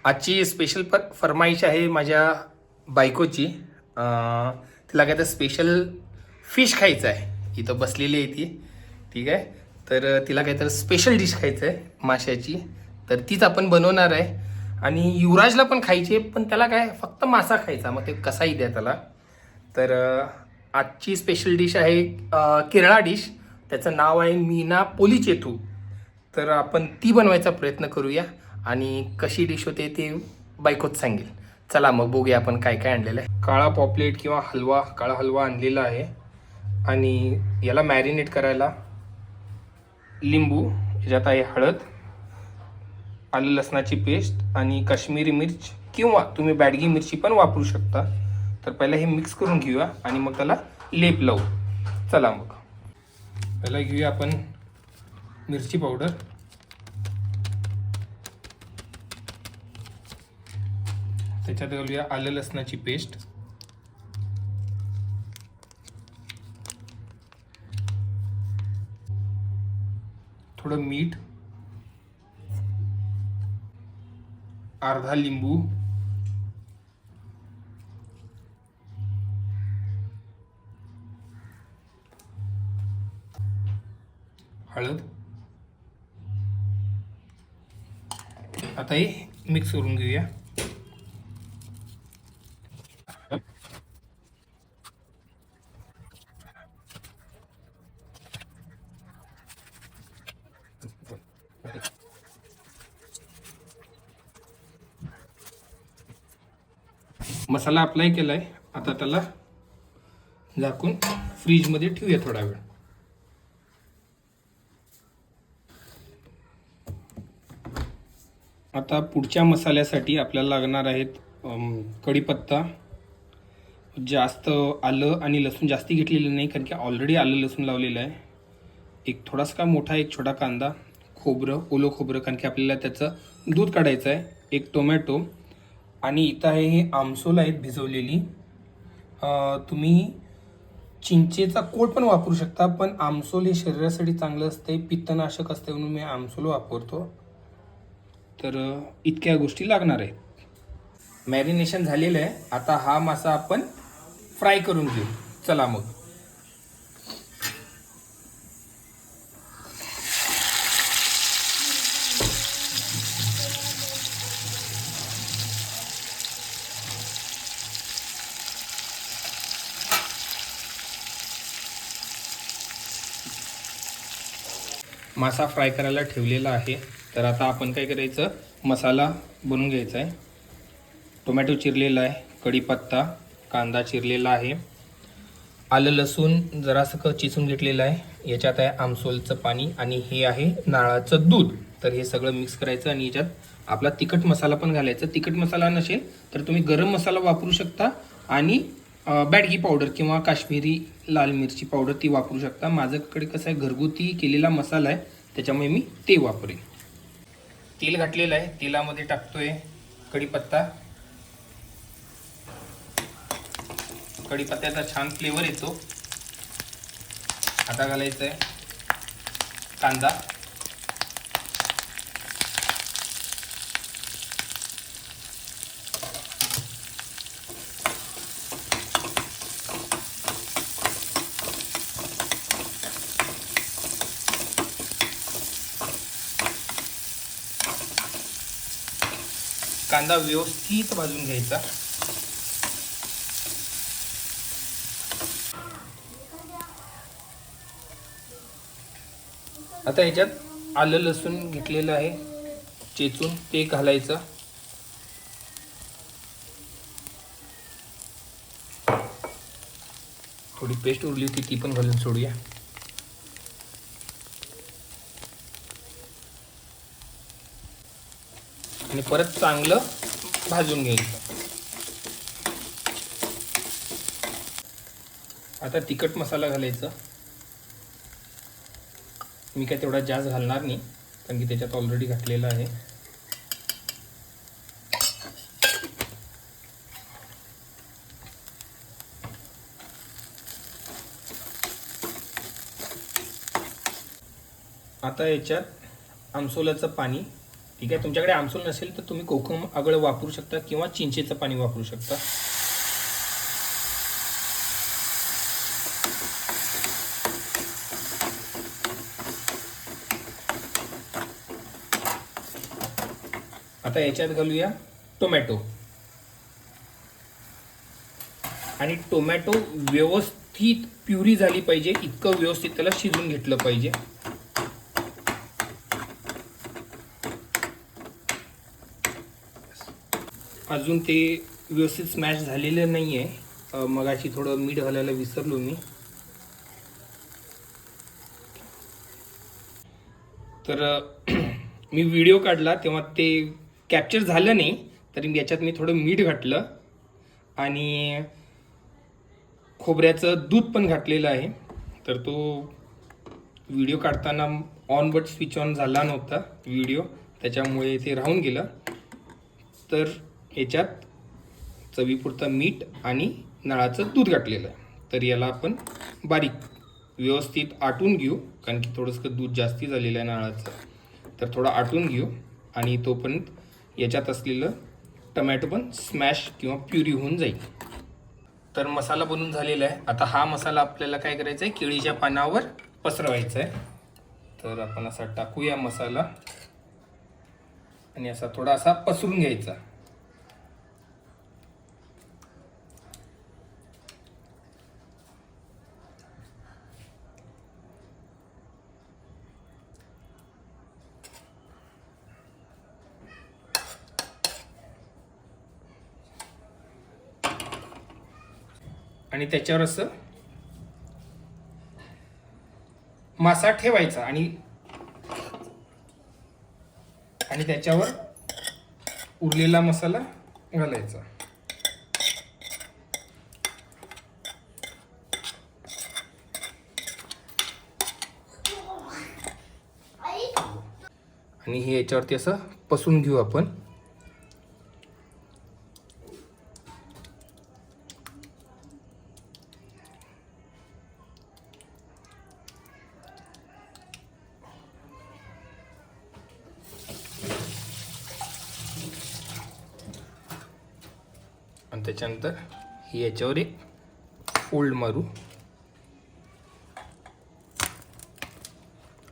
आजची स्पेशल फरमाईश आहे माझ्या बायकोची. तिला काय तर स्पेशल फिश खायचं आहे. इथं बसलेली आहे ती. ठीक आहे. तर तिला काय तर स्पेशल डिश खायचं आहे माशाची. तर तीच आपण बनवणार आहे. आणि युवराजला पण खायची आहे, पण त्याला काय फक्त मासा खायचा. मग ते कसाही द्या त्याला. तर आजची स्पेशल डिश आहे केरळा डिश. त्याचं नाव आहे मीना पोलीचेतू. तर आपण ती बनवायचा प्रयत्न करूया आणि कशी डिश होते ते बायकोच सांगेल. चला मग बघूया आपण काय काय आणलेलं आहे. काळा पॉपलेट किंवा हलवा, काळा हलवा आणलेला आहे. आणि याला मॅरिनेट करायला लिंबू, याच्यात आहे हळद, आलं लसणाची पेस्ट आणि काश्मीरी मिर्च किंवा तुम्ही बॅडगी मिरची पण वापरू शकता. तर पहिला हे मिक्स करून घेऊया आणि मग त्याला लेप लावू. चला मग पहिला घेऊया आपण मिरची पावडर, त्याच्यात घालूया आलं लसणाची पेस्ट, थोडं मीठ, अर्धा लिंबू, हळद. आता हे मिक्स करून घेऊया. मसाला अप्लाय केलाय. आता त्याला झाकून फ्रीजमध्ये ठेवूया थोडा वेळ. आता पुढच्या मसाल्यासाठी आपल्याला लागणार आहेत कढीपत्ता. जास्त आलं आणि लसूण जास्ती घेतलेलं नाही, कारण की ऑलरेडी आलं लसूण लावलेलं आहे. एक थोडासा का मोठा एक छोटा कांदा, खोबरं, ओलं खोबरं, कारण की आपल्याला त्याचं दूध काढायचं आहे. एक टोमॅटो आणि इथं आहे हे आमसूल आहेत भिजवलेली. तुम्ही चिंचेचा कोट पण वापरू शकता, पण आमसूल हे शरीरासाठी चांगलं असते, पित्तनाशक असते, म्हणून मी आमसूल वापरतो. तर इतक्या गोष्टी लागणार आहेत. मॅरिनेशन झालेलं आहे. आता हा मासा आपण फ्राय करून घेऊ. चला मग. मासा फ्राय करायला ठेवलेला आहे. तर आता आपण काय करायचं, मसाला बनवून घ्यायचा आहे. टोमॅटो चिरलेला आहे, कढीपत्ता, कांदा चिरलेला आहे, आलं लसूण जरासं चिचून घेतलेलं आहे, याच्यात आहे आमसोलचं पाणी आणि हे आहे नारळाचं दूध. तर हे सगळं मिक्स करायचं आणि याच्यात आपला तिखट मसाला पण घालायचा. तिखट मसाला नसेल तर तुम्ही गरम मसाला वापरू शकता आणि बॅडगी पावडर किंवा काश्मीरी लाल मिरची पावडर ती वापरू शकता. माझ्याकडे कसं आहे, घरगुती केलेला मसाला आहे, त्याच्यामुळे मी ते वापरेन. तेल घातलेलं आहे, तेलामध्ये टाकतोय कढीपत्ता. कढीपत्त्याचा छान फ्लेवर येतो. आता घालायचं आहे कांदा, कांदा व्यवस्थित भाजून घ्यायचा. आता याच्यात आलं लसूण घेतलेलं आहे चेचून, ते घालायचं. थोडी पेस्ट उरली होती ती पण घालून सोडूया. आणि परत चांगलं भाजून घ्यायचं. आता तिखट मसाला घालायचा. मी काय तेवढा जास्त घालणार नाही, कारण की त्याच्यात ऑलरेडी घातलेला आहे. आता याच्यात आमसोलाचं पाणी ठीक आहे. तुमच्याकडे आमसूल नसेल तर तुम्ही कोकम आगळ वापरू शकता किंवा चिंचेचं पाणी वापरू शकता. आता याच्यात घालूया टोमॅटो. आणि टोमॅटो व्यवस्थित प्युरी झाली पाहिजे, इतकं व्यवस्थित त्याला शिजून घेतलं पाहिजे. अजून ते व्यवस्थित स्मॅश झालेलं नाही आहे. मगाशी थोडं मीठ घालायला विसरलो मी. तर मी व्हिडिओ काढला तेव्हा ते कॅप्चर झालं नाही, तरी याच्यात मी थोडं मीठ घातलं आणि खोबऱ्याचं दूध पण घातलेलं आहे. तर तो व्हिडिओ काढताना ऑन बट स्विच ऑन झाला नव्हता व्हिडिओ, त्याच्यामुळे ते राहून गेलं. तर याच्यात चवीपुरतं मीठ आणि नळाचं दूध घातलेलं आहे. तर याला आपण बारीक व्यवस्थित आटून घेऊ, कारण की थोडंसं दूध जास्ती झालेलं आहे नळाचं. तर थोडं आटून घेऊ आणि तोपर्यंत याच्यात असलेलं टमॅटो पण स्मॅश किंवा प्युरी होऊन जाईल. तर मसाला बनवून झालेला आहे. आता हा मसाला आपल्याला काय करायचा आहे, केळीच्या पानावर पसरवायचा आहे. तर आपण असा टाकूया मसाला आणि असा थोडा असा पसरून घ्यायचा. आणि त्याच्यावर असं मासा ठेवायचा आणि त्याच्यावर उरलेला मसाला घालायचा. आणि हे याच्यावरती असं पसरून घेऊ आपण. आणि त्याच्यानंतर ही याच्यावर एक फोल्ड मारू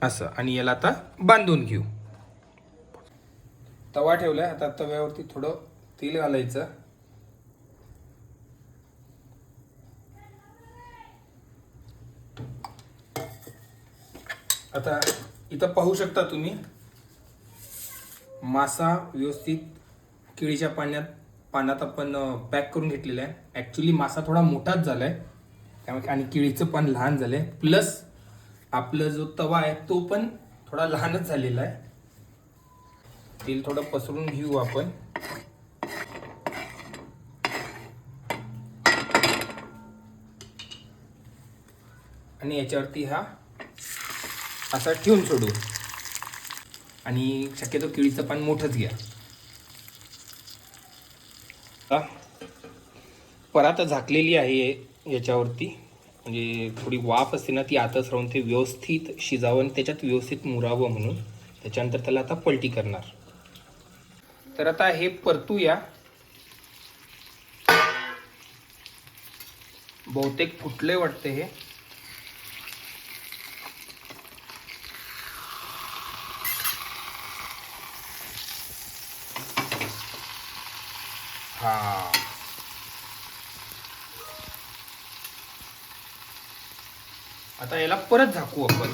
असं, आणि याला आता बांधून घेऊ. तवा ठेवलाय. आता तव्यावरती थोडं तेल घालायचं. आता इथं पाहू शकता तुम्ही, मासा व्यवस्थित केळीच्या पानात आपण पॅक करून घेतलेला आहे. ॲक्च्युली मासा थोडा मोठाच झाला आहे त्यामुळे, आणि केळीचं पान लहान झालं आहे. प्लस आपला जो तवा आहे तो पण थोडा लहानच झालेला आहे. तेल थोडं पसरून घेऊ आपण. आणि याच्यावरती हा असा ठेवून सोडू. आणि शक्यतो केळीचं पान मोठंच घ्या. परात झाकलेली आहे याच्यावरती, म्हणजे थोडी वाफ असते ना ती आतच राहून ते व्यवस्थित शिजावं आणि त्याच्यात व्यवस्थित मुरावं म्हणून. त्याच्यानंतर त्याला आता पलटी करणार. तर आता हे परतूया. बहुतेक फुटले वाटते हे. हा, आता याला परत झाकू आपण.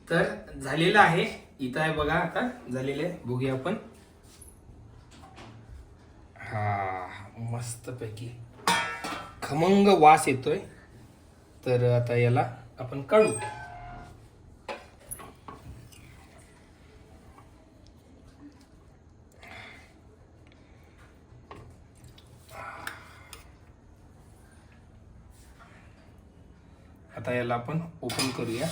तर झालेलं आहे. इथं आहे बघा, आता झालेलं आहे. बघूया आपण. हा, मस्त पैकी खमंग वास येतोय. तर आता याला आपण काढू. आता याला आपण ओपन करूया.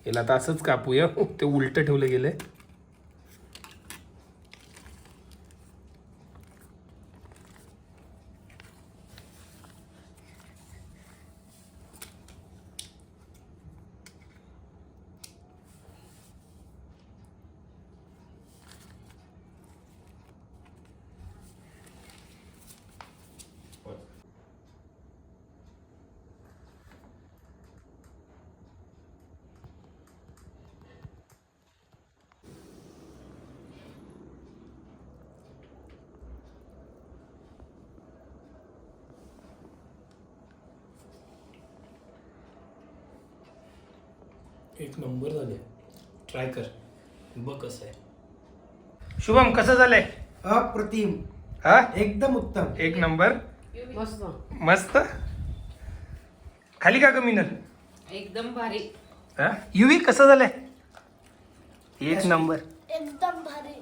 याला आता असंच कापूया. ते उलट ठेवलं गेलंय. एक नंबर झाले. ट्राय कर, बघ कसं आहे. शुभम कसं झालंय? अप्रतिम. हा एकदम उत्तम. एक नंबर. मस्त. मस्त. खाली का ग मिनल? एकदम भारी. हा युवी कसं झालंय? एक नंबर. एकदम भारी.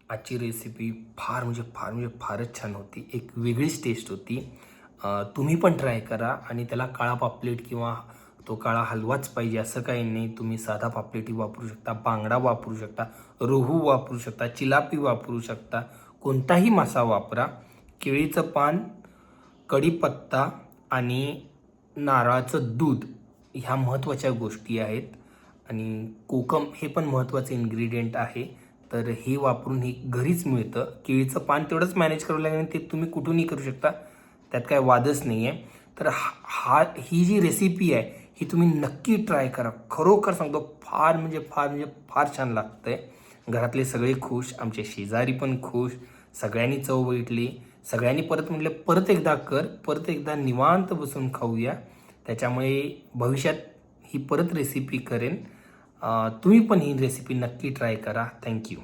आजची रेसिपी फार म्हणजे फारच छान होती. एक वेगळीच टेस्ट होती. तुम्ही पण ट्राय करा. आणि त्याला काळा पापलेट किंवा तो काळा हलवाच पाहिजे असं काही नाही. तुम्ही साधा पापलेटी वापरू शकता, बांगडा वापरू शकता, रोहू वापरू शकता, चिलापी वापरू शकता, कोणताही मासा वापरा. केळीचं पान, कढीपत्ता आणि नारळाचं दूध ह्या महत्त्वाच्या गोष्टी आहेत. आणि कोकम हे पण महत्त्वाचं इन्ग्रेडियंट आहे. तर हे वापरून हे घरीच मिळतं. केळीचं पान तेवढंच मॅनेज करावं लागेल. ते तुम्ही कुठूनही करू शकता, त्यात काय वादच नाही आहे. तर ही जी रेसिपी आहे ही तुम्ही नक्की ट्राय करा. खरोखर सांगतो फार छान लागतं आहे. घरातले सगळे खुश, आमचे शेजारी पण खुश. सगळ्यांनी चव बघितली. सगळ्यांनी परत म्हटले परत एकदा कर, परत एकदा निवांत बसून खाऊया. त्याच्यामुळे भविष्यात ही परत रेसिपी करेन. तुम्ही पण ही रेसिपी नक्की ट्राय करा. थँक्यू.